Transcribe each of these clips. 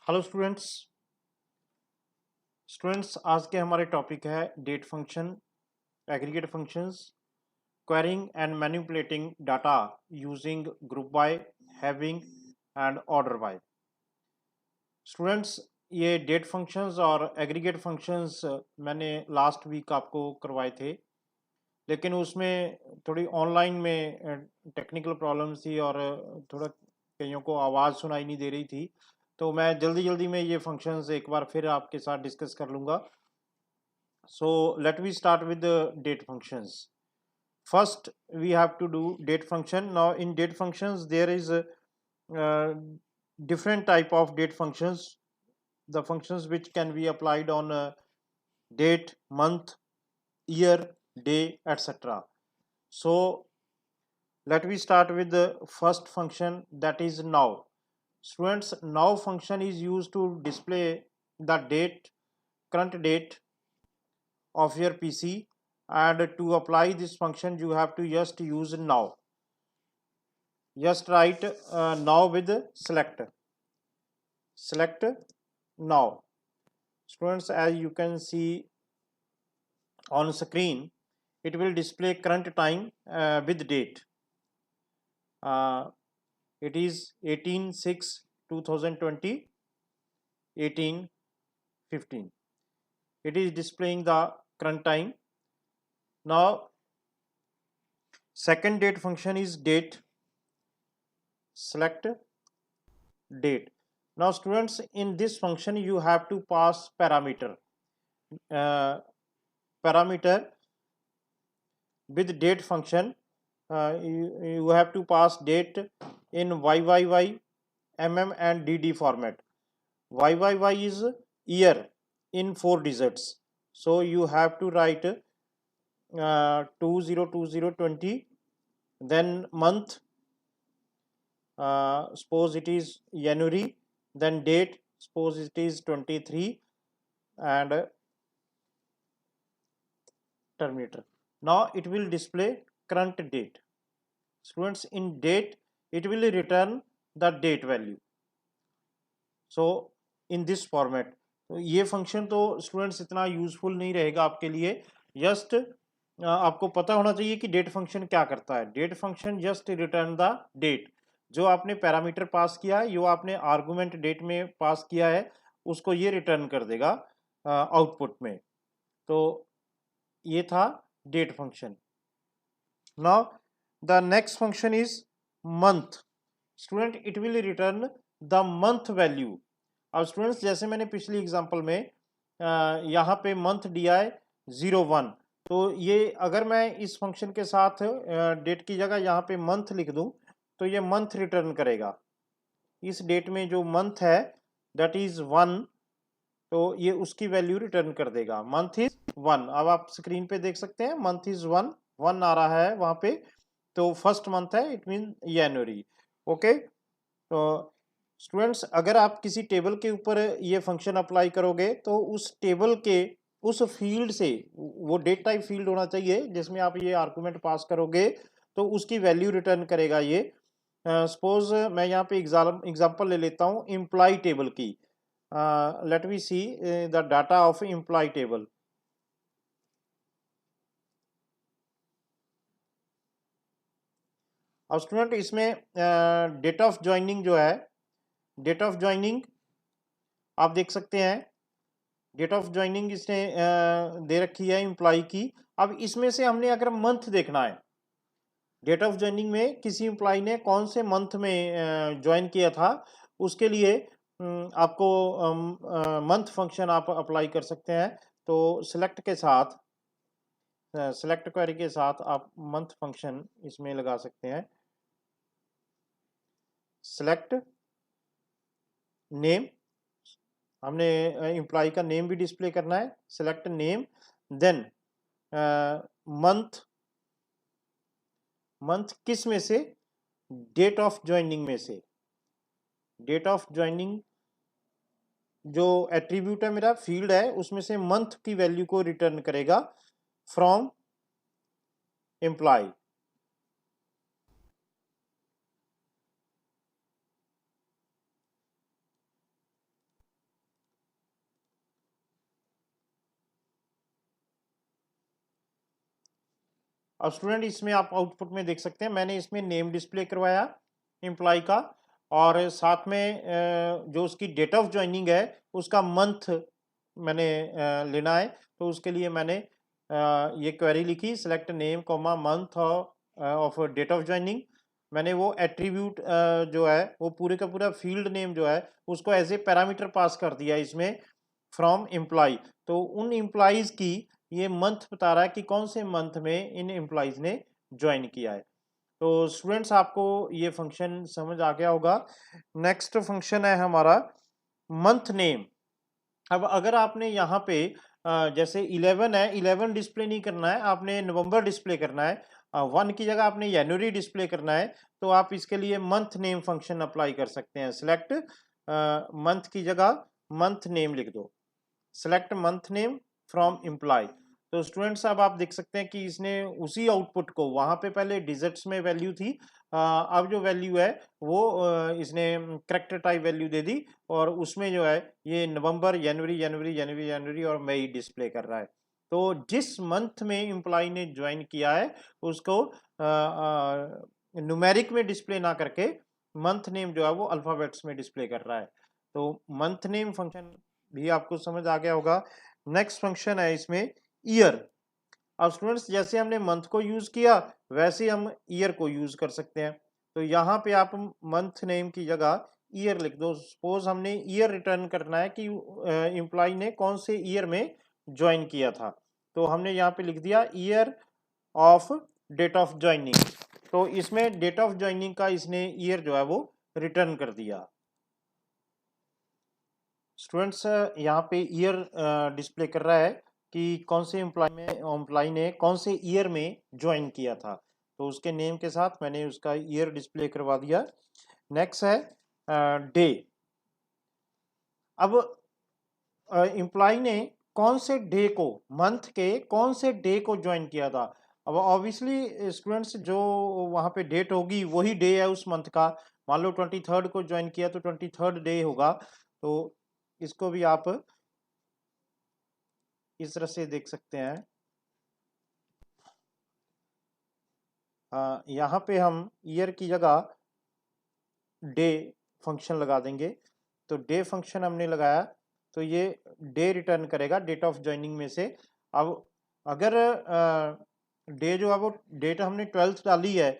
Hello students. आज के हमारे टॉपिक है date function, aggregate functions, querying and manipulating data using group by, having and order by. Students, ये date functions और aggregate functions मैंने last week आपको करवाए थे, लेकिन उसमें थोड़ी ऑनलाइन में टेक्निकल प्रॉब्लम्स थी और थोड़ा कईयों को आवाज़ सुनाई नहीं दे रही थी, तो मैं जल्दी जल्दी में ये फंक्शंस एक बार फिर आपके साथ डिस्कस कर लूँगा। So let me start with the date functions. First, we have to do date function. Now, in date functions, there is a uh, different type of date functions. The functions which can be applied on date, month, year, day, etc. So let me start with the first function, that is now. Students, now function is used to display the date, current date of your PC, and to apply this function you have to just use now. Just write now with select now. Students, as you can see on screen, it will display current time with date. It is 18/6/2020, 18:15. It is displaying the current time. Now, second date function is date, select date. Now students, in this function you have to pass parameter with date function. You have to pass date in YYY, MM and DD format. YYY is year in 4 digits, so you have to write 202020, then month, suppose it is January, then date, suppose it is 23, and terminator. Now it will display current date. Students, in date it will return the date value. So in this format, तो ये function तो students इतना useful नहीं रहेगा आपके लिए। Just आपको पता होना चाहिए कि डेट फंक्शन क्या करता है। Date function just return the date. जो आपने पैरामीटर पास किया है, जो आपने आर्गुमेंट डेट में पास किया है, उसको ये रिटर्न कर देगा आउटपुट में। तो ये था date function. Now the next function is month. Student, it will return the month value. अब स्टूडेंट्स, जैसे मैंने पिछली एग्जांपल में यहाँ पे मंथ दिया है 01, तो ये अगर मैं इस फंक्शन के साथ डेट की जगह यहाँ पे मंथ लिख दूँ तो ये मंथ रिटर्न करेगा। इस डेट में जो मंथ है दैट इज 1, तो ये उसकी वैल्यू रिटर्न कर देगा। Month is 1। अब आप स्क्रीन पे देख सकते हैं मंथ इज 1 1 आ रहा है वहाँ पे, तो फर्स्ट मंथ है, इट मीन जनवरी। ओके, तो स्टूडेंट्स, अगर आप किसी टेबल के ऊपर ये फंक्शन अप्लाई करोगे तो उस टेबल के उस फील्ड से, वो डेट टाइप फील्ड होना चाहिए जिसमें आप ये आर्गुमेंट पास करोगे, तो उसकी वैल्यू रिटर्न करेगा ये। सपोज मैं यहाँ पे एग्जांपल ले लेता हूँ एम्प्लॉय टेबल की। Let me see the data of employee table. अब स्टूडेंट, इसमें डेट ऑफ ज्वाइनिंग जो है, डेट ऑफ ज्वाइनिंग आप देख सकते हैं, डेट ऑफ ज्वाइनिंग इसने दे रखी है एम्प्लॉय की। अब इसमें से हमने अगर मंथ देखना है, डेट ऑफ ज्वाइनिंग में किसी एम्प्लॉय ने कौन से मंथ में ज्वाइन किया था, उसके लिए आपको मंथ फंक्शन आप अप्लाई कर सकते हैं। तो सिलेक्ट के साथ, सिलेक्ट क्वेरी के साथ आप मंथ फंक्शन इसमें लगा सकते हैं। सिलेक्ट नेम, हमने एम्प्लॉय का नेम भी डिस्प्ले करना है। Select name, then month, month किस में से, डेट ऑफ ज्वाइनिंग में से। डेट ऑफ ज्वाइनिंग जो एट्रीब्यूट है, मेरा फील्ड है, उसमें से मंथ की वैल्यू को रिटर्न करेगा फ्रॉम एम्प्लॉय। अब स्टूडेंट इसमें आप आउटपुट में देख सकते हैं, मैंने इसमें नेम डिस्प्ले करवाया एम्प्लॉय का, और साथ में जो उसकी डेट ऑफ ज्वाइनिंग है उसका मंथ मैंने लेना है। तो उसके लिए मैंने ये क्वेरी लिखी, select name comma month of date of joining. मैंने वो एट्रीब्यूट जो है वो पूरे का पूरा फील्ड नेम जो है उसको एज ए पैरामीटर पास कर दिया इसमें फ्रॉम एम्प्लॉय। तो उन एम्प्लॉयज़ की ये मंथ बता रहा है कि कौन से मंथ में इन एम्प्लॉयज़ ने ज्वाइन किया है। तो स्टूडेंट्स आपको ये फंक्शन समझ आ गया होगा। नेक्स्ट फंक्शन है हमारा मंथ नेम। अब अगर आपने यहाँ पे जैसे 11 है, 11 डिस्प्ले नहीं करना है, आपने नवंबर डिस्प्ले करना है, 1 की जगह आपने जनवरी डिस्प्ले करना है, तो आप इसके लिए मंथ नेम फंक्शन अप्लाई कर सकते हैं। सिलेक्ट मंथ की जगह मंथ नेम लिख दो, select month name from employee. तो स्टूडेंट्स अब आप देख सकते हैं कि इसने उसी आउटपुट को, वहां पे पहले डिजिट्स में वैल्यू थी, अब जो वैल्यू है वो इसने करेक्टर टाइप वैल्यू दे दी, और उसमें जो है ये नवंबर, जनवरी, जनवरी, जनवरी, जनवरी और मई डिस्प्ले कर रहा है। तो जिस मंथ में एम्प्लॉय ने ज्वाइन किया है उसको न्यूमेरिक में डिस्प्ले ना करके मंथ नेम जो है वो अल्फाबेट्स में डिस्प्ले कर रहा है। तो मंथ नेम फंक्शन भी आपको समझ आ गया होगा। नेक्स्ट फंक्शन है इसमें ईयर। अब स्टूडेंट्स जैसे हमने मंथ को यूज किया वैसे हम ईयर को यूज कर सकते हैं। तो यहाँ पे आप मंथ नेम की जगह ईयर लिख दो। सपोज हमने ईयर रिटर्न करना है कि एम्प्लॉय ने कौन से ईयर में ज्वाइन किया था, तो हमने यहाँ पे लिख दिया year of date of joining. तो इसमें डेट ऑफ ज्वाइनिंग का इसने ईयर जो है वो रिटर्न कर दिया। स्टूडेंट्स यहाँ पे ईयर डिस्प्ले कर रहा है कि कौन से एम्प्लॉय ने कौन से ईयर में ज्वाइन किया था, तो उसके नेम के साथ मैंने उसका ईयर डिस्प्ले करवा दिया। नेक्स्ट है डे। अब एम्प्लॉय ने कौन से डे को, मंथ के कौन से डे को ज्वाइन किया था। अब ऑब्वियसली स्टूडेंट्स जो वहाँ पे डेट होगी वही डे है उस मंथ का। मान लो 23rd को ज्वाइन किया तो 23rd डे होगा। तो इसको भी आप इस तरह से देख सकते हैं। यहाँ पे हम ईयर की जगह डे फंक्शन लगा देंगे। तो डे फंक्शन हमने लगाया तो ये डे रिटर्न करेगा डेट ऑफ ज्वाइनिंग में से। अब अगर डे जो है वो डेट हमने 12th डाली है,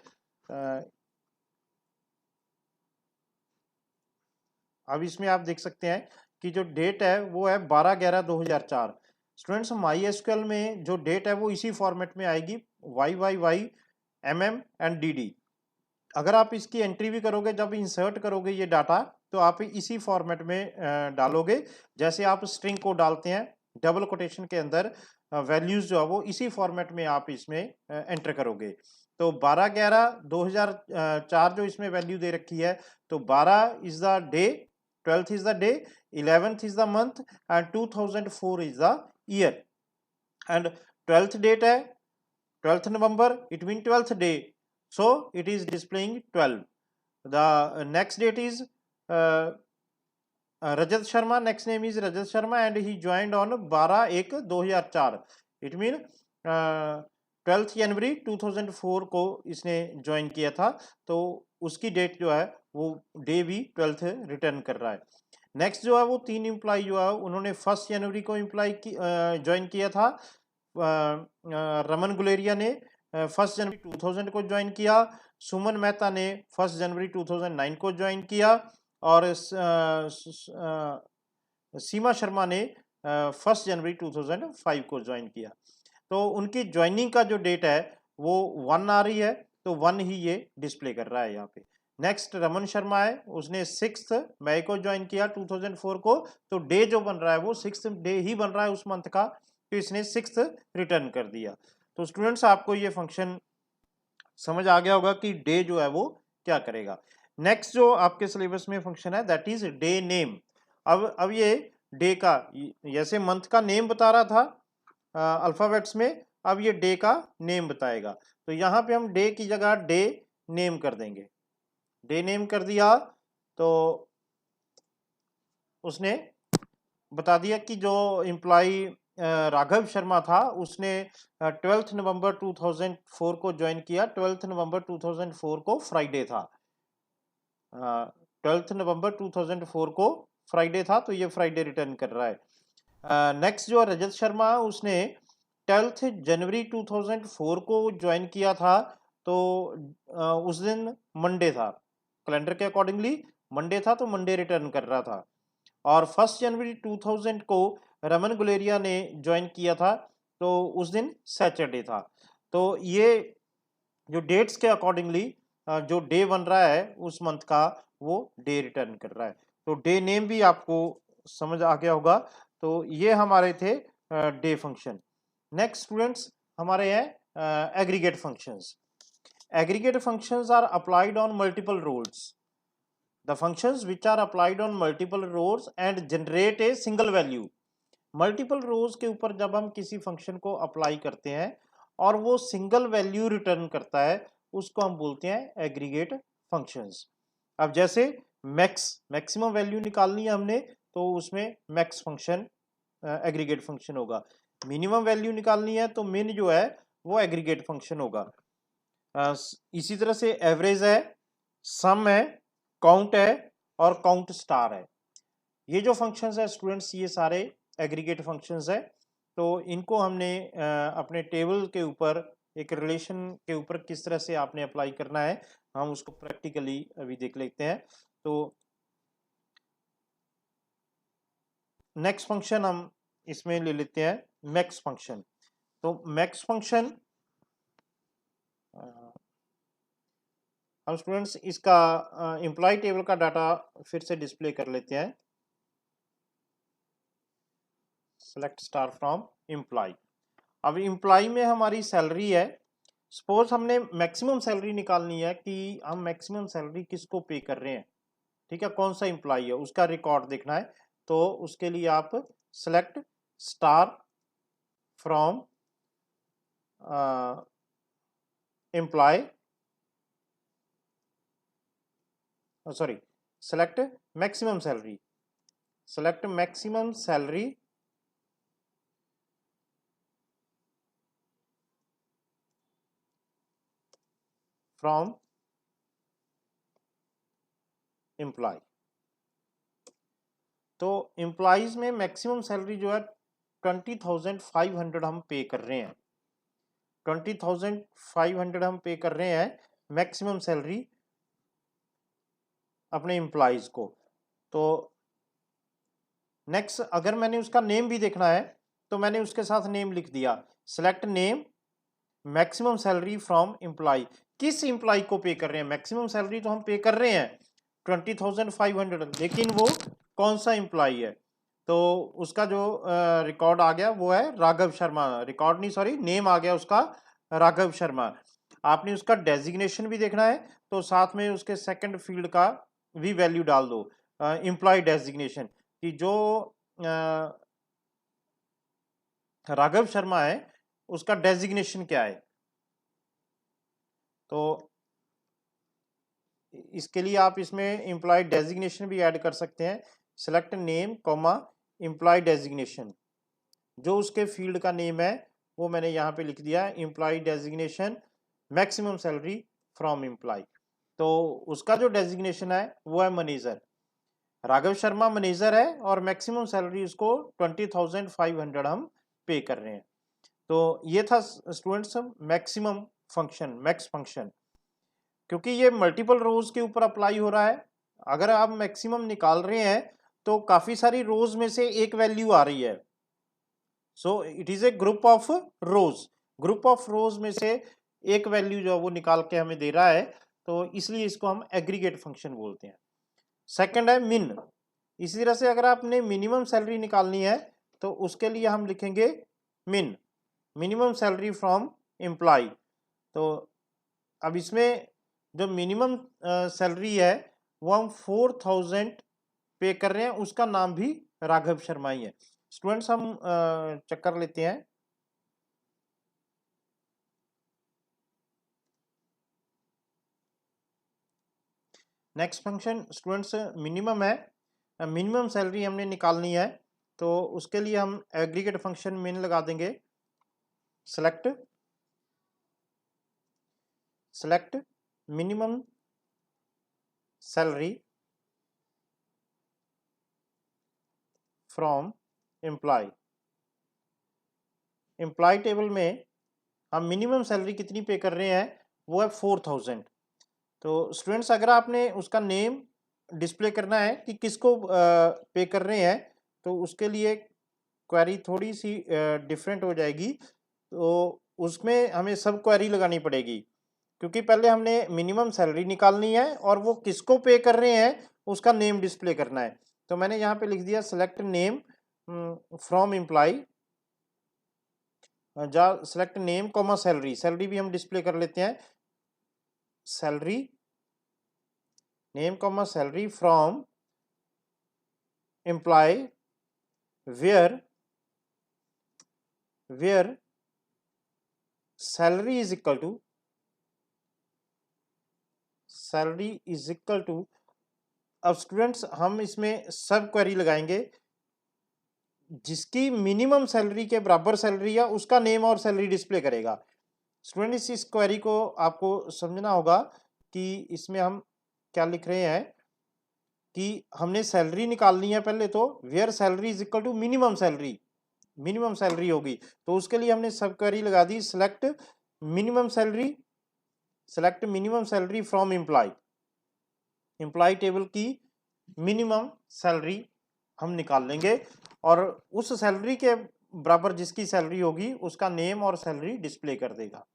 अब इसमें आप देख सकते हैं कि जो डेट है वो है 12/11/2004। स्टूडेंट्स माई एसक्यूएल में जो डेट है वो इसी फॉर्मेट में आएगी, YYY MM एंड DD। अगर आप इसकी एंट्री भी करोगे, जब इंसर्ट करोगे ये डाटा, तो आप इसी फॉर्मेट में डालोगे जैसे आप स्ट्रिंग को डालते हैं डबल कोटेशन के अंदर। वैल्यूज जो है वो इसी फॉर्मेट में आप इसमें एंटर करोगे। तो 12/11/2004 जो इसमें वैल्यू दे रखी है, तो 12 is the day, 12th is the day, 11th is the month and 2004 is the year. And 12th date है 12th November, it means 12th day, so it is displaying 12. The next date is Rajat Sharma, next name is Rajat Sharma and he joined on 12/1/2004. It means 12th जनवरी 2004 को इसने join किया था, तो उसकी date जो है वो डे भी 12th रिटर्न कर रहा है। नेक्स्ट जो है वो 3 एम्प्लॉय जो है उन्होंने 1 जनवरी को ज्वाइन किया था। रमन गुलेरिया ने 1 जनवरी 2000 को ज्वाइन किया, सुमन मेहता ने 1 जनवरी 2009 को ज्वाइन किया, और सीमा शर्मा ने 1 जनवरी 2005 को ज्वाइन किया। तो उनकी ज्वाइनिंग का जो डेट है वो 1 आ रही है, तो 1 ही ये डिस्प्ले कर रहा है यहाँ पे। नेक्स्ट रमन शर्मा है, उसने 6 मई को ज्वाइन किया 2004 को, तो डे जो बन रहा है वो 6th डे ही बन रहा है उस मंथ का, तो इसने 6th रिटर्न कर दिया। तो स्टूडेंट्स आपको ये फंक्शन समझ आ गया होगा कि डे जो है वो क्या करेगा। नेक्स्ट जो आपके सिलेबस में फंक्शन है दैट इज डे नेम। अब ये डे का, जैसे मंथ का नेम बता रहा था अल्फाबेट्स में, अब ये डे का नेम बताएगा। तो यहाँ पे हम डे की जगह डे नेम कर देंगे। डे नेम कर दिया तो उसने बता दिया कि जो एम्प्लॉय राघव शर्मा था उसने 12 नवंबर 2004 को ज्वाइन किया। 12 नवंबर 2004 को फ्राइडे था। 12 नवंबर 2004 को फ्राइडे था, तो ये फ्राइडे रिटर्न कर रहा है। नेक्स्ट जो रजत शर्मा उसने 12 जनवरी 2004 को ज्वाइन किया था, तो उस दिन मंडे था, कैलेंडर के अकॉर्डिंगली मंडे था, तो मंडे रिटर्न कर रहा था। और 1 जनवरी 2000 को रमन गुलेरिया ने ज्वाइन किया था, तो उस दिन सैटरडे था। तो ये जो डेट्स के अकॉर्डिंगली जो डे बन रहा है उस मंथ का, वो डे रिटर्न कर रहा है। तो डे नेम भी आपको समझ आ गया होगा। तो ये हमारे थे डे फंक्शन। नेक्स्ट स्टूडेंट्स हमारे हैं aggregate functions. Aggregate functions are applied on multiple rows. The functions which are applied on multiple rows and generate a single value. Multiple rows के ऊपर जब हम किसी फंक्शन को अप्लाई करते हैं और वो सिंगल वैल्यू रिटर्न करता है, उसको हम बोलते हैं एग्रीगेट फंक्शंस। अब जैसे मैक्सिमम वैल्यू निकालनी है हमने, तो उसमें मैक्स फंक्शन एग्रीगेट फंक्शन होगा। मिनिमम वैल्यू निकालनी है तो मिन जो है वो एग्रीगेट फंक्शन होगा। इसी तरह से एवरेज है, सम है, काउंट है और काउंट स्टार है। ये जो फंक्शंस है स्टूडेंट्स, ये सारे एग्रीगेट फंक्शंस है। तो इनको हमने अपने टेबल के ऊपर एक रिलेशन के ऊपर किस तरह से आपने अप्लाई करना है, हम उसको प्रैक्टिकली अभी देख लेते हैं। तो नेक्स्ट फंक्शन हम इसमें ले लेते हैं मैक्स फंक्शन। तो मैक्स फंक्शन हम स्टूडेंट्स इसका एम्प्लॉय टेबल का डाटा फिर से डिस्प्ले कर लेते हैं। Select star from employ. अब एम्प्लॉय में हमारी सैलरी है। सपोज हमने मैक्सिमम सैलरी निकालनी है कि हम मैक्सिमम सैलरी किसको पे कर रहे हैं, ठीक है, कौन सा एम्प्लॉय है उसका रिकॉर्ड देखना है। तो उसके लिए आप select star from employ, sorry, select maximum salary, select maximum salary from employee. तो एम्प्लॉयज में मैक्सिमम सैलरी जो है 20,500 हम पे कर रहे हैं। 20,500 हम पे कर रहे हैं मैक्सिमम सैलरी अपने एम्प्लॉयज को। तो नेक्स्ट अगर मैंने उसका नेम भी देखना है तो मैंने उसके साथ नेम लिख दिया, select name maximum salary from employ. किस एम्प्लॉय को पे कर रहे हैं, मैक्सिमम सैलरी तो हम पे कर रहे हैं 20,500, लेकिन वो कौन सा एम्प्लॉय है। तो उसका जो रिकॉर्ड आ गया वो है राघव शर्मा, रिकॉर्ड नहीं सॉरी नेम आ गया उसका राघव शर्मा। आपने उसका डेजिग्नेशन भी देखना है तो साथ में उसके सेकंड फील्ड का भी वैल्यू डाल दो, एम्प्लॉय डेजिग्नेशन कि जो राघव शर्मा है उसका डेजिग्नेशन क्या है। तो इसके लिए आप इसमें एम्प्लॉय डेजिग्नेशन भी ऐड कर सकते हैं, select name comma employ designation. जो उसके फील्ड का नेम है वो मैंने यहाँ पे लिख दिया, employee designation maximum salary from employee. तो उसका जो डेजिग्नेशन है वो है मैनेजर। राघव शर्मा मैनेजर है और मैक्सिमम सैलरी उसको 20,500 हम पे कर रहे हैं। तो ये था students maximum function, max function. क्योंकि ये मल्टीपल रोज के ऊपर अप्लाई हो रहा है, अगर आप मैक्सिमम निकाल रहे हैं तो काफी सारी रोज में से एक वैल्यू आ रही है। So it is a group of rose, group of रोज में से एक वैल्यू जो वो निकाल के हमें दे रहा है, तो इसलिए इसको हम एग्रीगेट फंक्शन बोलते हैं। सेकंड है मिन। इसी तरह से अगर आपने मिनिमम सैलरी निकालनी है तो उसके लिए हम लिखेंगे मिन, मिनिमम सैलरी फ्रॉम एम्प्लॉय। तो अब इसमें जो मिनिमम सैलरी है वो हम 4,000 पे कर रहे हैं, उसका नाम भी राघव शर्मा ही है। स्टूडेंट्स हम चेक कर लेते हैं। नेक्स्ट फंक्शन स्टूडेंट्स मिनिमम है, मिनिमम सैलरी हमने निकालनी है। तो उसके लिए हम एग्रीगेट फंक्शन मेन लगा देंगे select minimum salary from employee. Employee table में हम मिनिमम सैलरी कितनी पे कर रहे हैं वो है 4000। तो स्टूडेंट्स अगर आपने उसका नेम डिस्प्ले करना है कि किसको पे कर रहे हैं तो उसके लिए क्वेरी थोड़ी सी डिफरेंट हो जाएगी। तो उसमें हमें सब क्वेरी लगानी पड़ेगी क्योंकि पहले हमने मिनिमम सैलरी निकालनी है और वो किसको पे कर रहे हैं उसका नेम डिस्प्ले करना है। तो मैंने यहाँ पे लिख दिया सेलेक्ट नेम फ्रॉम एम्प्लॉय, जा select name comma salary, salary भी हम डिस्प्ले कर लेते हैं salary name comma salary from employee where salary is equal to अब स्टूडेंट्स हम इसमें सब क्वेरी लगाएंगे जिसकी मिनिमम सैलरी के बराबर सैलरी है उसका नेम और सैलरी डिस्प्ले करेगा। स्टूडेंट्स इस क्वेरी को आपको समझना होगा कि इसमें हम क्या लिख रहे हैं कि हमने सैलरी निकालनी है पहले, तो where salary is equal to minimum salary होगी। तो उसके लिए हमने सब क्वेरी लगा दी select minimum salary from employ table की मिनिमम सैलरी हम निकाल लेंगे और उस सैलरी के बराबर जिसकी सैलरी होगी उसका नेम और सैलरी डिस्प्ले कर देगा।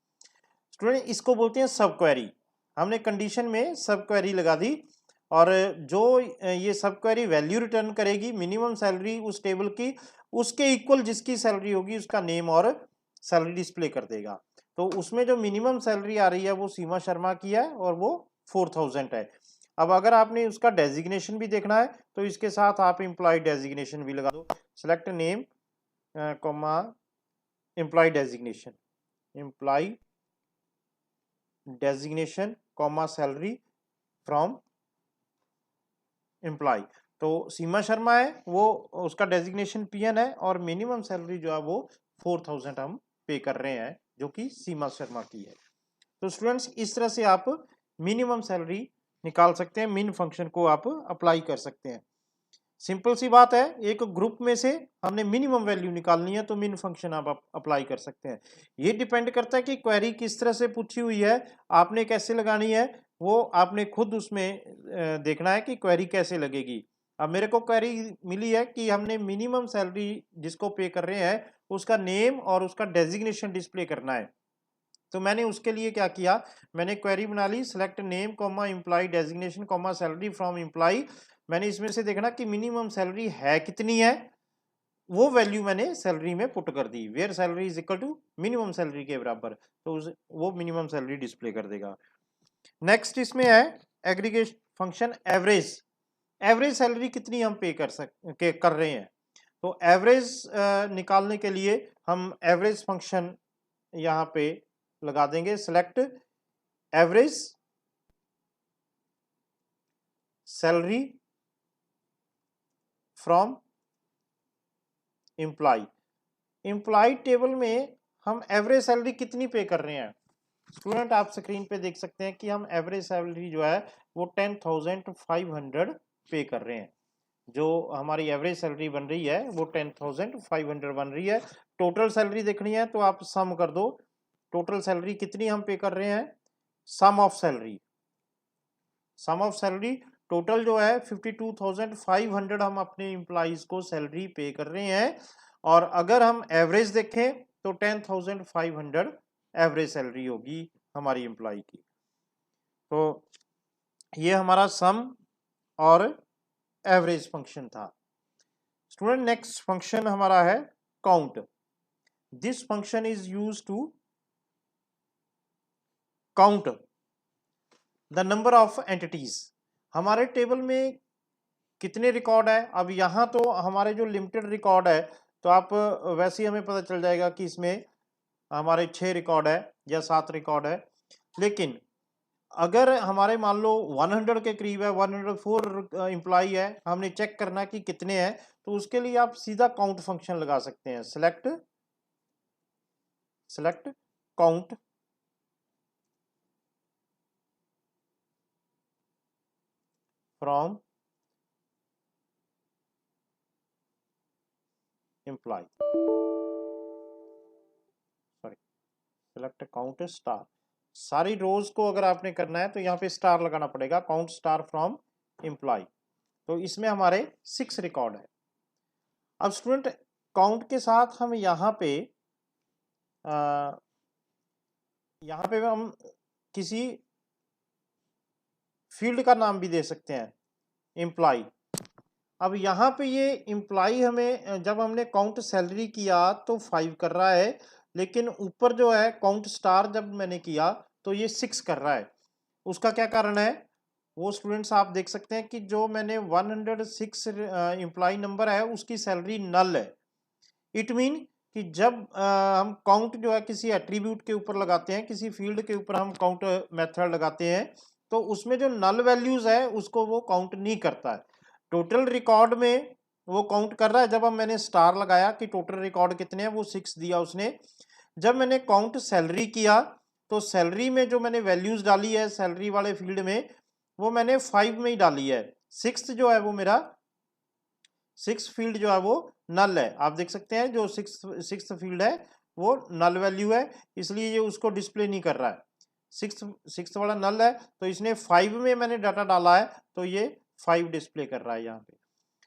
स्टूडेंट इसको बोलते हैं सब क्वेरी। हमने कंडीशन में सब क्वेरी लगा दी और जो ये सब क्वेरी वैल्यू रिटर्न करेगी मिनिमम सैलरी उस टेबल की उसके इक्वल जिसकी सैलरी होगी उसका नेम और सैलरी डिस्प्ले कर देगा। तो उसमें जो मिनिमम सैलरी आ रही है वो सीमा शर्मा की है और वो 4000 है। अब अगर आपने उसका डेजिग्नेशन भी देखना है तो इसके साथ आप एम्प्लॉय डेजिग्नेशन भी लगा दो, select name comma employ designation comma salary from employee. तो सीमा शर्मा है वो उसका डेजिग्नेशन पीएन है और मिनिमम सैलरी जो है वो 4000 हम पे कर रहे हैं जो कि सीमा शर्मा की है। तो स्टूडेंट्स इस तरह से आप मिनिमम सैलरी निकाल सकते हैं, मिन फंक्शन को आप अप्लाई कर सकते हैं। सिंपल सी बात है, एक ग्रुप में से हमने मिनिमम वैल्यू निकालनी है तो मिन फंक्शन आप अप्लाई कर सकते हैं। ये डिपेंड करता है कि क्वेरी किस तरह से पूछी हुई है, आपने कैसे लगानी है वो आपने खुद उसमें देखना है कि क्वेरी कैसे लगेगी। अब मेरे को क्वेरी मिली है कि हमने मिनिमम सैलरी जिसको पे कर रहे हैं उसका नेम और उसका डेजिग्नेशन डिस्प्ले करना है। तो मैंने उसके लिए क्या किया, मैंने क्वेरी बना ली select name comma employ designation comma salary from employ. मैंने इसमें से देखना कि मिनिमम सैलरी है कितनी है, वो वैल्यू मैंने सैलरी में पुट कर दी, where salary is equal to minimum salary के बराबर, तो वो मिनिमम सैलरी डिस्प्ले कर देगा। नेक्स्ट इसमें है एग्रीगेट फंक्शन एवरेज सैलरी कितनी हम पे कर रहे हैं। तो एवरेज निकालने के लिए हम एवरेज फंक्शन यहाँ पे लगा देंगे select average salary from employ table में हम एवरेज सैलरी कितनी पे कर रहे हैं। स्टूडेंट आप स्क्रीन पे देख सकते हैं कि हम एवरेज सैलरी जो है वो 10,500 पे कर रहे हैं। जो हमारी एवरेज सैलरी बन रही है वो 10,500 बन रही है। टोटल सैलरी देखनी है तो आप सम कर दो, टोटल सैलरी कितनी हम पे कर रहे हैं, सम ऑफ सैलरी टोटल जो है 52,500 हम अपने एम्प्लॉइज को सैलरी पे कर रहे हैं। और अगर हम एवरेज देखें तो 10,500 एवरेज सैलरी होगी हमारी एम्प्लॉय की। तो ये हमारा सम और एवरेज फंक्शन था। स्टूडेंट नेक्स्ट फंक्शन हमारा है count. This function is use to count the number of entities. हमारे टेबल में कितने रिकॉर्ड है, अब यहाँ तो हमारे जो लिमिटेड रिकॉर्ड है तो आप वैसे ही हमें पता चल जाएगा कि इसमें हमारे 6 रिकॉर्ड है या 7 रिकॉर्ड है। लेकिन अगर हमारे मान लो 100 के करीब है, 104 एम्प्लॉय है, हमने चेक करना कि कितने हैं, तो उसके लिए आप सीधा काउंट फंक्शन लगा सकते हैं, select count from employ, sorry, select count star. सारी रोज को अगर आपने करना है तो यहाँ पे स्टार लगाना पड़ेगा, काउंट स्टार फ्रॉम एम्प्लॉय। तो इसमें हमारे 6 रिकॉर्ड है। अब स्टूडेंट काउंट के साथ हम यहाँ पे हम किसी फील्ड का नाम भी दे सकते हैं, एम्प्लॉय। अब यहाँ पे ये एम्प्लॉय हमें जब हमने काउंट सैलरी किया तो 5 कर रहा है, लेकिन ऊपर जो है काउंट स्टार जब मैंने किया तो ये 6 कर रहा है। उसका क्या कारण है, वो स्टूडेंट्स आप देख सकते हैं कि जो मैंने 106 एम्प्लॉय नंबर है उसकी सैलरी नल है। इट मीन कि जब हम काउंट जो है किसी एट्रीब्यूट के ऊपर लगाते हैं, किसी फील्ड के ऊपर हम काउंट मेथड लगाते हैं, तो उसमें जो नल वैल्यूज है उसको वो काउंट नहीं करता है। टोटल रिकॉर्ड में वो काउंट कर रहा है। जब हम मैंने स्टार लगाया कि टोटल रिकॉर्ड कितने हैं, वो 6 दिया उसने। जब मैंने काउंट सैलरी किया तो सैलरी में जो मैंने वैल्यूज डाली है सैलरी वाले फील्ड में, वो मैंने 5 में ही डाली है। 6 जो है वो मेरा 6 फील्ड जो है वो नल है। आप देख सकते हैं जो 6 फील्ड है वो नल वैल्यू है, इसलिए ये उसको डिस्प्ले नहीं कर रहा है। 6 वाला नल है, तो इसने 5 में मैंने डाटा डाला है तो ये 5 डिस्प्ले कर रहा है। यहाँ पे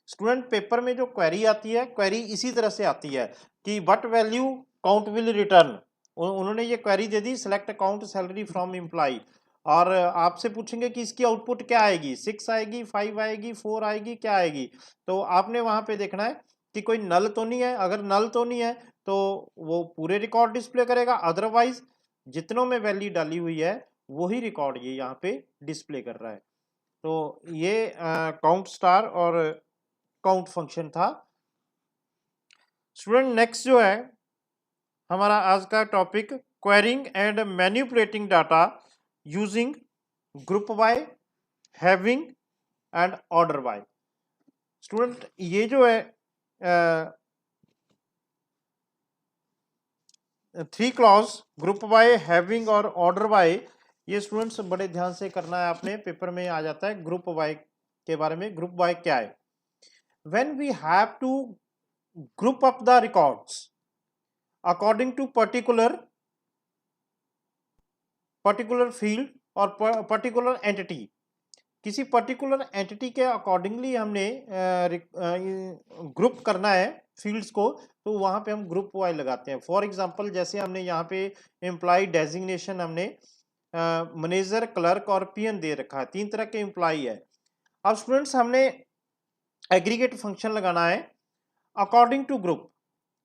स्टूडेंट पेपर में जो क्वेरी आती है, क्वेरी इसी तरह से आती है कि what value count will return. उन्होंने ये query they the, select account salary from employ, और आपसे पूछेंगे कि इसकी आउटपुट क्या आएगी, 6 आएगी, 5 आएगी, 4 आएगी, क्या आएगी। तो आपने वहां पे देखना है कि कोई नल तो नहीं है। अगर नल तो नहीं है तो वो पूरे रिकॉर्ड डिस्प्ले करेगा, अदरवाइज जितनों में वैल्यू डाली हुई है वही रिकॉर्ड ये यहाँ पे डिस्प्ले कर रहा है। तो ये काउंट स्टार और काउंट फंक्शन था। स्टूडेंट नेक्स्ट जो है हमारा आज का topic, quarrying and manipulating data using group by, having and order bye. Student ये जो है 3 क्लॉज, ग्रुप बाय, हैविंग और ऑर्डर बाय, ये स्टूडेंट्स बड़े ध्यान से करना है, आपने पेपर में आ जाता है ग्रुप बाय के बारे में। ग्रुप बाय क्या है? When we have to group up the records according to particular field और पर्टिकुलर एंटिटी, किसी पर्टिकुलर एंटिटी के अकॉर्डिंगली हमने ग्रुप करना है फील्ड्स को, तो वहां पे हम ग्रुप वाई लगाते हैं। फॉर एग्जांपल जैसे हमने यहाँ पे एम्प्लॉय डेजिग्नेशन हमने मैनेजर, क्लर्क और पीएन दे रखा है, 3 तरह के एम्प्लॉय है। अब स्टूडेंट्स हमने एग्रीगेट फंक्शन लगाना है अकॉर्डिंग टू ग्रुप,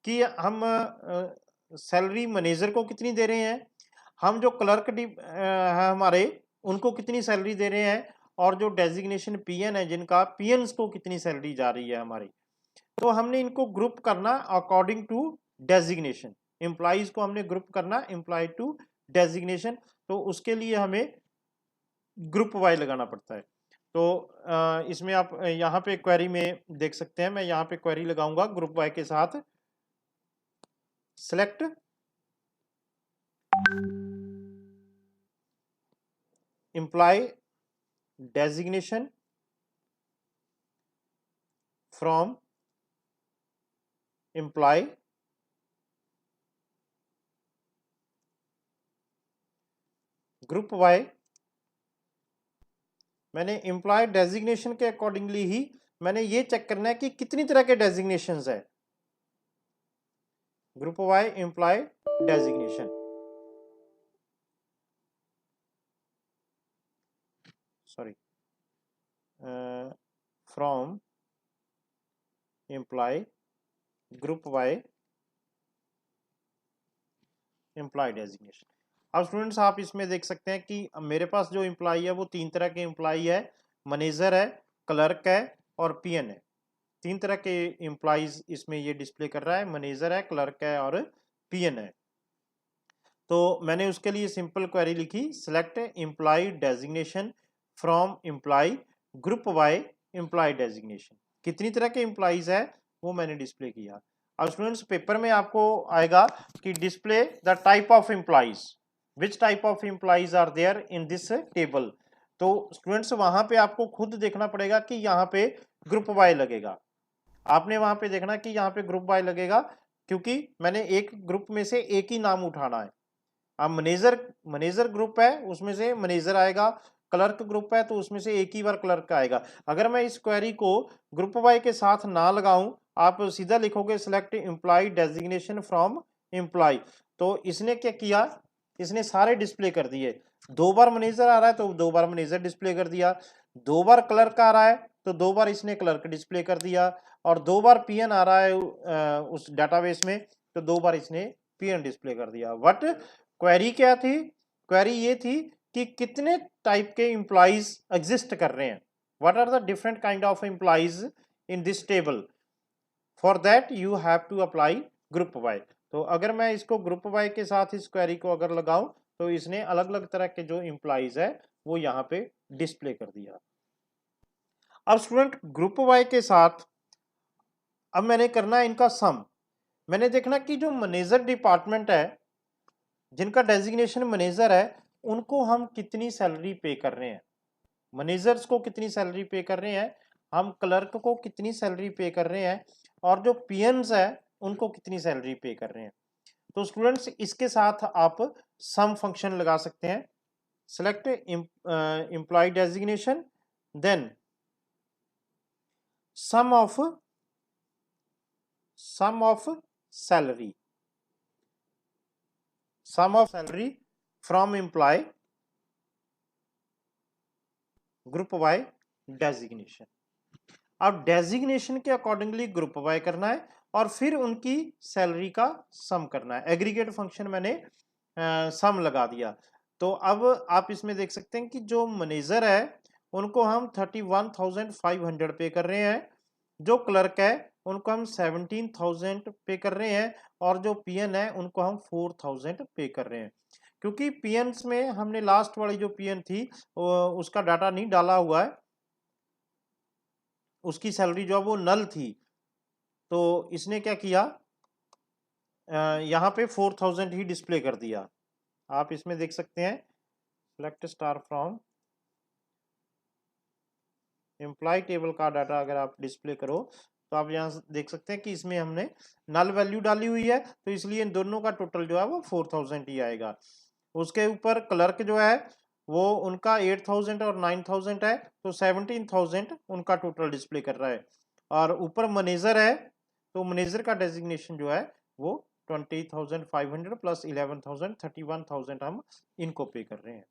कि हम सैलरी मैनेजर को कितनी दे रहे हैं, हम जो क्लर्क है हमारे उनको कितनी सैलरी दे रहे हैं, और जो डेजिग्नेशन पीएन है जिनका, पीएन को कितनी सैलरी जा रही है हमारी। तो हमने इनको ग्रुप करना अकॉर्डिंग टू डेजिग्नेशन, एम्प्लॉइज को हमने ग्रुप करना एम्प्लॉय टू डेजिग्नेशन, तो उसके लिए हमें ग्रुप वाई लगाना पड़ता है। तो इसमें आप यहाँ पे क्वेरी में देख सकते हैं, मैं यहाँ पे क्वेरी लगाऊंगा ग्रुप वाई के साथ, select employee designation from employ group by. मैंने एम्प्लॉय डेजिग्नेशन के अकॉर्डिंगली ही मैंने ये चेक करना है कि कितनी तरह के डेजिग्नेशंस है। Group by employee designation, sorry, from employ group by employee designation. अब स्टूडेंट्स आप इसमें देख सकते हैं कि मेरे पास जो एम्प्लॉय है वो 3 तरह के एम्प्लॉय है, मैनेजर है, क्लर्क है और पीएन है। 3 तरह के एम्प्लॉयज इसमें ये डिस्प्ले कर रहा है, मैनेजर है, क्लर्क है और पीएन है। तो मैंने उसके लिए सिंपल क्वेरी लिखी, select employee designation from employ group by employ designation. कितनी तरह के एम्प्लॉइज है वो मैंने डिस्प्ले किया। अब स्टूडेंट्स पेपर में आपको आएगा कि display the type of employees, which type of employees are there in this table. तो स्टूडेंट्स वहां पे आपको खुद देखना पड़ेगा कि यहाँ पे ग्रुप बाय लगेगा। आपने वहां पे देखना कि यहाँ पे ग्रुप बाय लगेगा, क्योंकि मैंने एक ग्रुप में से एक ही नाम उठाना है। अब मैनेजर ग्रुप है, उसमें से मैनेजर आएगा, क्लर्क ग्रुप है तो उसमें से एक ही बार क्लर्क आएगा। अगर मैं इस क्वेरी को ग्रुप वाई के साथ ना लगाऊं, आप सीधा लिखोगे select employee designation from employee, तो इसने क्या किया, इसने सारे डिस्प्ले कर दिए। 2 बार मैनेजर आ रहा है तो 2 बार मैनेजर डिस्प्ले कर दिया, 2 बार क्लर्क आ रहा है तो 2 बार इसने क्लर्क डिस्प्ले कर दिया, और 2 बार पीएन आ रहा है उस डाटाबेस में तो 2 बार इसने पीएन डिस्प्ले कर दिया। बट क्वेरी क्या थी, क्वेरी ये थी कि कितने टाइप के एम्प्लॉइज एग्जिस्ट कर रहे हैं, what are the different kind of employees in this table, for that you have to apply group by. तो अगर मैं इसको ग्रुप बाय के साथ इस क्वेरी को अगर लगाऊं तो इसने अलग अलग तरह के जो एम्प्लॉइज है वो यहाँ पे डिस्प्ले कर दिया। अब स्टूडेंट ग्रुप बाय के साथ अब मैंने करना है इनका सम। मैंने देखना कि जो मैनेजर डिपार्टमेंट है, जिनका डेजिग्नेशन मैनेजर है, उनको हम कितनी सैलरी पे कर रहे हैं, मैनेजर्स को कितनी सैलरी पे कर रहे हैं, हम क्लर्क को कितनी सैलरी पे कर रहे हैं, और जो पीएन्स है उनको कितनी सैलरी पे कर रहे हैं। तो स्टूडेंट्स इसके साथ आप सम फंक्शन लगा सकते हैं, select employee designation, then sum of salary, sum of salary from employ group by designation. अब डेजिग्नेशन के अकॉर्डिंगली ग्रुप बाय करना है और फिर उनकी सैलरी का सम करना है। एग्रीगेट फंक्शन मैंने सम लगा दिया। तो अब आप इसमें देख सकते हैं कि जो मैनेजर है उनको हम 31,500 पे कर रहे हैं, जो क्लर्क है उनको हम 17,000 पे कर रहे हैं, और जो पीएन है उनको हम 4,000 पे कर रहे हैं। क्योंकि पीएनस में हमने लास्ट वाली जो पीएन थी उसका डाटा नहीं डाला हुआ है, उसकी सैलरी जो है वो नल थी, तो इसने क्या किया, यहाँ पे 4,000 ही डिस्प्ले कर दिया। आप इसमें देख सकते हैं select star from employ table का डाटा अगर आप डिस्प्ले करो तो आप यहाँ देख सकते हैं कि इसमें हमने नल वैल्यू डाली हुई है, तो इसलिए इन दोनों का टोटल जो है वो 4,000 ही आएगा। उसके ऊपर क्लर्क जो है वो उनका 8,000 और 9,000 है, तो 17,000 उनका टोटल डिस्प्ले कर रहा है। और ऊपर मैनेजर है तो मैनेजर का डेजिग्नेशन जो है वो 20,500 प्लस 11,000 31,000 हम इनको पे कर रहे हैं।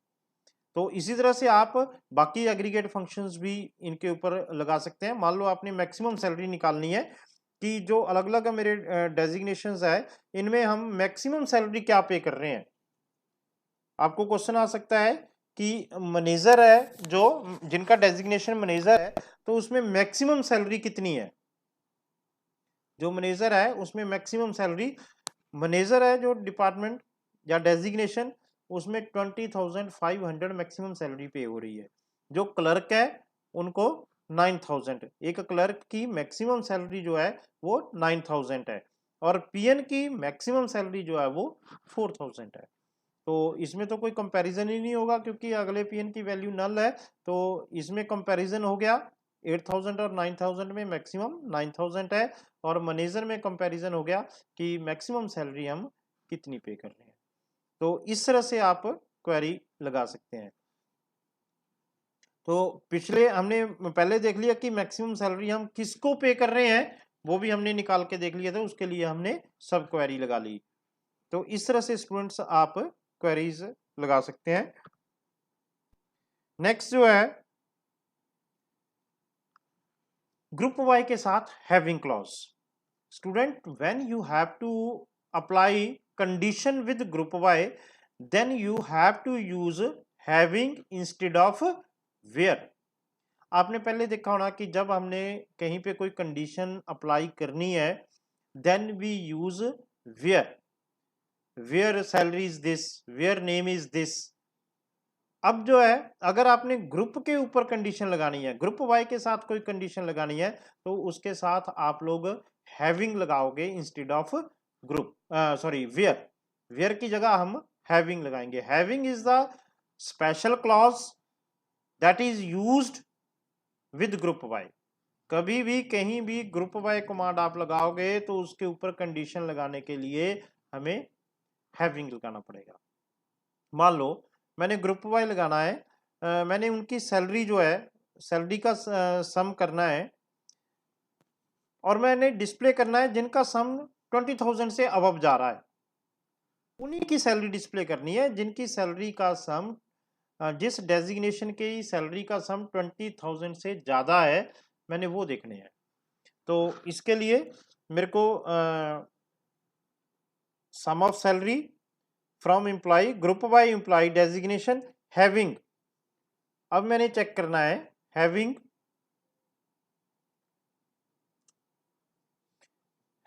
तो इसी तरह से आप बाकी एग्रीगेट फंक्शंस भी इनके ऊपर लगा सकते हैं। मान लो आपने मैक्सिमम सैलरी निकालनी है कि जो अलग अलग मेरे डेजिग्नेशंस है इनमें हम मैक्सिमम सैलरी क्या पे कर रहे हैं। आपको क्वेश्चन आ सकता है कि मैनेजर है जो जिनका डेजिग्नेशन मैनेजर है तो उसमें मैक्सिमम सैलरी कितनी है, जो मैनेजर है उसमें मैक्सिमम सैलरी, मैनेजर है जो डिपार्टमेंट या डेजिग्नेशन उसमें 20,500 मैक्सिमम सैलरी पे हो रही है, जो क्लर्क है उनको 9,000, एक क्लर्क की मैक्सिमम सैलरी जो है वो 9,000 है, और पीएन की मैक्सिमम सैलरी जो है वो 4,000 है। तो इसमें तो कोई कंपैरिजन ही नहीं होगा क्योंकि अगले पीएन की वैल्यू नल है, तो इसमें कंपैरिजन हो गया 8,000 और 9,000 में मैक्सिमम 9,000 है, और मैनेजर में कंपैरिजन हो गया कि मैक्सिमम सैलरी हम कितनी पे कर रहे हैं। तो इस तरह से आप क्वेरी लगा सकते हैं। तो पिछले हमने पहले देख लिया कि मैक्सिमम सैलरी हम किसको पे कर रहे हैं, वो भी हमने निकाल के देख लिया था, उसके लिए हमने सब क्वेरी लगा ली। तो इस तरह से स्टूडेंट्स आप क्वेरीज लगा सकते हैं। नेक्स्ट जो है ग्रुप वाई के साथ having clause. Student when you have to apply condition with group by then you have to use having instead of where. आपने पहले देखा होना कि जब हमने कहीं पे कोई कंडीशन अप्लाई करनी है then we use where. Where salary is this, where name is this. अब जो है अगर आपने ग्रुप के ऊपर कंडीशन लगानी है, ग्रुप वाई के साथ कोई कंडीशन लगानी है, तो उसके साथ आप लोग हैविंग लगाओगे instead of group, sorry where. Where की जगह हम हैविंग लगाएंगे। Having is the special clause that is used with group by. कभी भी कहीं भी ग्रुप वाई कमांड आप लगाओगे तो उसके ऊपर कंडीशन लगाने के लिए हमें हैविंग लगाना पड़ेगा। मान लो मैंने ग्रुप वाई लगाना है, मैंने उनकी सैलरी जो है, सैलरी का सम करना है, और मैंने डिस्प्ले करना है जिनका सम 20,000 से अबव जा रहा है, उन्हीं की सैलरी डिस्प्ले करनी है जिनकी सैलरी का सम, जिस डेजिग्नेशन की सैलरी का सम 20,000 से ज़्यादा है, मैंने वो देखने हैं। तो इसके लिए मेरे को sum of salary from employ, group by employ designation having, अब मैंने चेक करना है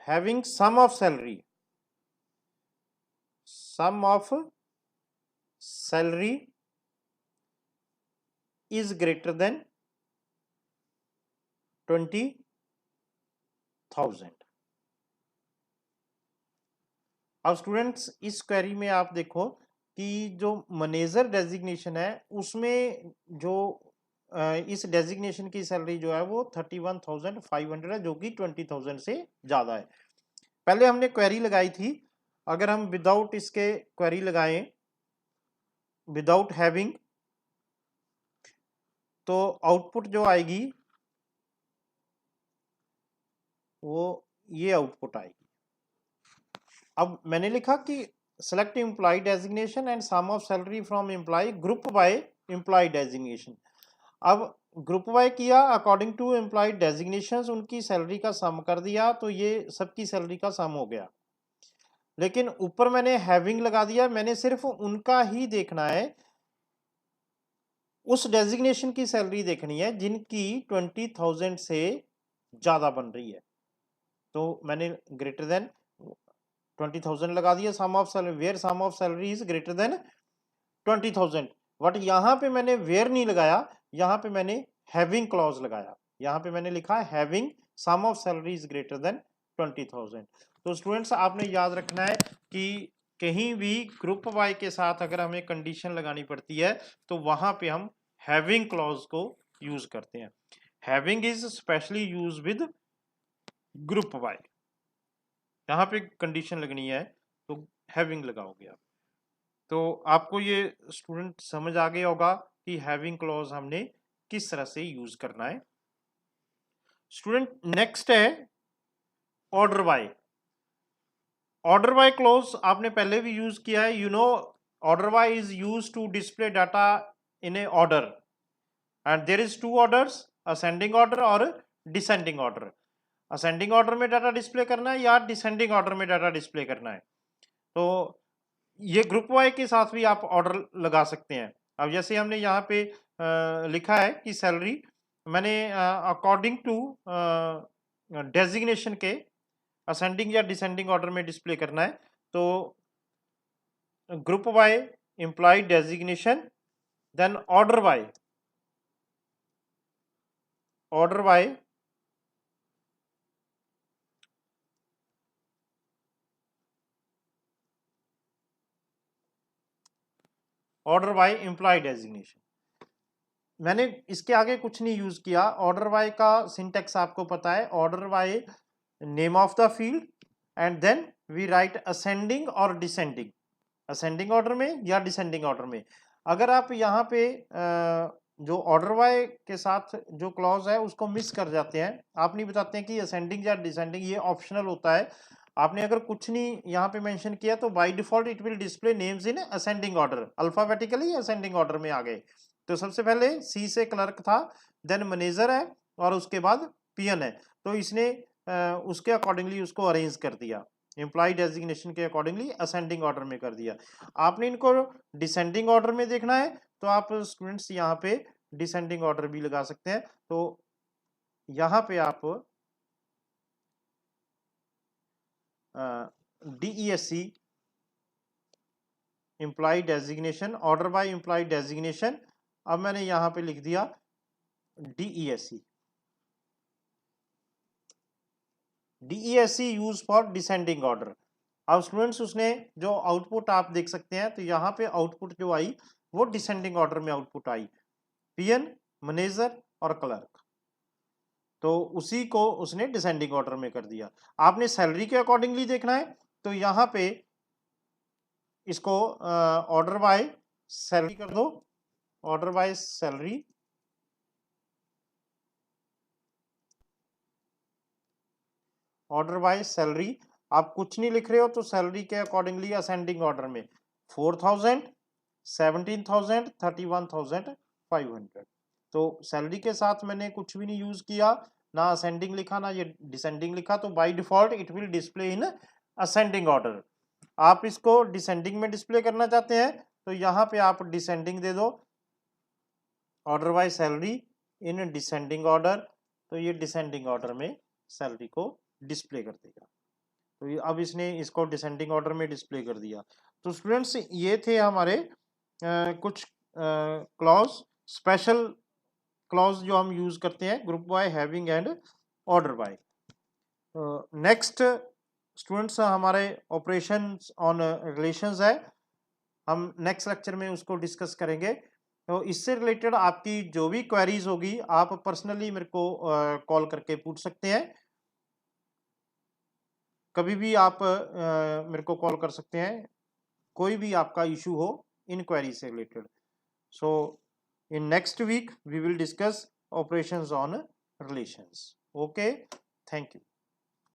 having sum of salary, sum of salary is greater than 20,000। अब स्टूडेंट्स इस क्वेरी में आप देखो कि जो मैनेजर डेजिग्नेशन है उसमें जो इस डेजिग्नेशन की सैलरी जो है वो 31,500 है, जो कि 20,000 से ज़्यादा है। पहले हमने क्वेरी लगाई थी, अगर हम विदाउट इसके क्वेरी लगाएं, विदाउट हैविंग, तो आउटपुट जो आएगी वो ये आउटपुट आएगी। अब मैंने लिखा कि select employee designation and sum of salary from employ group by employ designation. अब ग्रुप वाई किया अकॉर्डिंग टू एम्प्लॉय डेजिग्नेशंस, उनकी सैलरी का सम कर दिया, तो ये सबकी सैलरी का सम हो गया। लेकिन ऊपर मैंने हैविंग लगा दिया, मैंने सिर्फ उनका ही देखना है, उस डेजिग्नेशन की सैलरी देखनी है जिनकी 20,000 से ज़्यादा बन रही है। तो मैंने ग्रेटर देन 20,000 लगा दिया, sum of salary, where sum of salary is greater than 20,000। But यहाँ पे मैंने वेयर नहीं लगाया, यहाँ पे मैंने हैविंग क्लॉज लगाया। यहाँ पे मैंने लिखा है having sum of salary is greater than 20,000। तो स्टूडेंट्स आपने याद रखना है कि कहीं भी ग्रुप वाई के साथ अगर हमें कंडीशन लगानी पड़ती है तो वहां पे हम हैविंग क्लॉज को यूज करते हैं। Having is specially use with group by. यहाँ पे कंडीशन लगनी है तो हैविंग लगाओगे आप। तो आपको ये स्टूडेंट समझ आ गया होगा कि हैविंग क्लॉज हमने किस तरह से यूज करना है। स्टूडेंट नेक्स्ट है order by. Order by clause आपने पहले भी यूज किया है, you know order by is use to display data in a order and there is two orders, ascending order और डिसेंडिंग ऑर्डर। असेंडिंग ऑर्डर में data display करना है या डिसेंडिंग ऑर्डर में डाटा डिस्प्ले करना है। तो ये ग्रुप वाई के साथ भी आप ऑर्डर लगा सकते हैं। अब जैसे हमने यहाँ पे लिखा है कि सैलरी मैंने अकॉर्डिंग टू डेजिग्नेशन के असेंडिंग या डिसेंडिंग ऑर्डर में डिस्प्ले करना है। तो group by employee designation, then order by, order by order by employ designation. मैंने इसके आगे कुछ नहीं यूज किया। ऑर्डर बाय का सिंटेक्स आपको पता है, order by name of the field and then we write ascending और डिसेंडिंग, असेंडिंग ऑर्डर में या डिसेंडिंग ऑर्डर में। अगर आप यहाँ पे जो ऑर्डर बाय के साथ जो क्लॉज है उसको मिस कर जाते हैं, आप नहीं बताते हैं कि असेंडिंग या डिसेंडिंग, ये ऑप्शनल होता है। आपने अगर कुछ नहीं यहाँ पे मेंशन किया तो by default it will display names in ascending order, alphabetically ascending order में आ गए। तो सबसे पहले सी से क्लर्क था, देन मैनेजर है और उसके बाद पीएन है। तो इसने उसके अकॉर्डिंगली उसको अरेंज कर दिया, एम्प्लॉय डेजिग्नेशन के अकॉर्डिंगली असेंडिंग ऑर्डर में कर दिया। आपने इनको डिसेंडिंग ऑर्डर में देखना है तो आप स्टूडेंट्स यहाँ पे डिसेंडिंग ऑर्डर भी लगा सकते हैं। तो यहाँ पे आप DESC employee designation, order by employ designation. अब मैंने यहाँ पे लिख दिया DESE, DESE use for descending order. अब स्टूडेंट्स उसने जो आउटपुट आप देख सकते हैं, तो यहाँ पे आउटपुट जो आई वो डिसेंडिंग ऑर्डर में आउटपुट आई, पीएन, मैनेजर और क्लर्क, तो उसी को उसने डिसेंडिंग ऑर्डर में कर दिया। आपने सैलरी के अकॉर्डिंगली देखना है, तो यहाँ पे इसको ऑर्डर बाय सैलरी कर दो, order by salary, order by salary. आप कुछ नहीं लिख रहे हो तो सैलरी के अकॉर्डिंगली असेंडिंग ऑर्डर में 4000, 17,000, 31,500। तो सैलरी के साथ मैंने कुछ भी नहीं यूज किया, ना असेंडिंग लिखा ना ये डिसेंडिंग लिखा, तो by default it will display in ascending order. आप इसको डिसेंडिंग में डिस्प्ले करना चाहते हैं तो यहाँ पे आप डिसेंडिंग दे दो, order by salary in descending order, तो ये डिसेंडिंग ऑर्डर में सैलरी को डिस्प्ले कर देगा। तो अब इसने इसको डिसेंडिंग ऑर्डर में डिस्प्ले कर दिया। तो स्टूडेंट्स ये थे हमारे कुछ क्लॉज, स्पेशल क्लॉज जो हम यूज करते हैं, group by, having and order bye. Next students हमारे ऑपरेशंस ऑन रिलेशंस है, हम नेक्स्ट लेक्चर में उसको डिस्कस करेंगे। तो इससे रिलेटेड आपकी जो भी क्वेरीज होगी आप पर्सनली मेरे को कॉल करके पूछ सकते हैं, कभी भी आप मेरे को कॉल कर सकते हैं, कोई भी आपका इशू हो इन क्वेरी से related. So in next week we will discuss operations on relations. Okay, thank you.